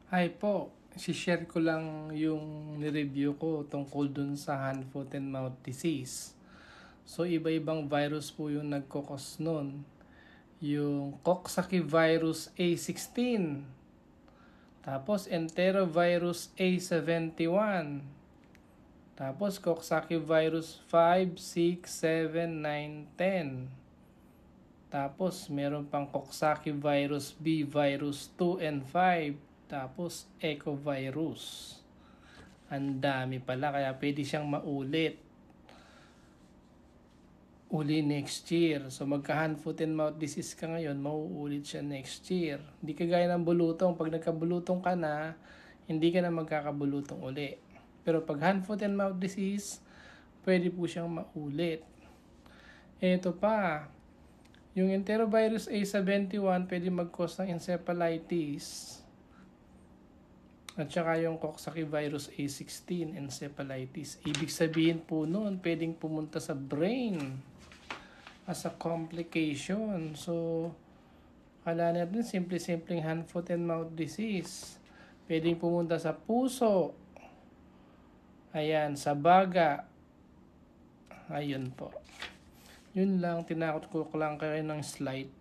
Hi po, share ko lang yung nireview ko tungkol dun sa hand, foot, and mouth disease. So, iba-ibang virus po yung nagkokos nun. Yung Coxsackie virus A16, tapos Enterovirus A71, tapos Coxsackie virus 5, 6, 7, 9, 10. Tapos, meron pang Coxsackie virus B, virus 2 and 5. Tapos, Ecovirus. Ang dami pala, kaya pwede siyang maulit. Uli next year. So, magka-hand, foot, and mouth disease ka ngayon, mauulit siya next year. Hindi kagaya ng bulutong. Pag nagkabulutong ka na, hindi ka na magkakabulutong uli. Pero pag hand, foot, and mouth disease, pwede po siyang maulit. Ito pa, yung enterovirus A71 pwede mag-cause ng encephalitis. At saka yung Coxsackie virus A16, encephalitis. Ibig sabihin po noon, pwedeng pumunta sa brain as a complication. So, kala natin simple-simpleng hand, foot, and mouth disease. Pwedeng pumunta sa puso. Ayan, sa baga. Ayun po. Yun lang, tinakot ko lang kayo ng slide.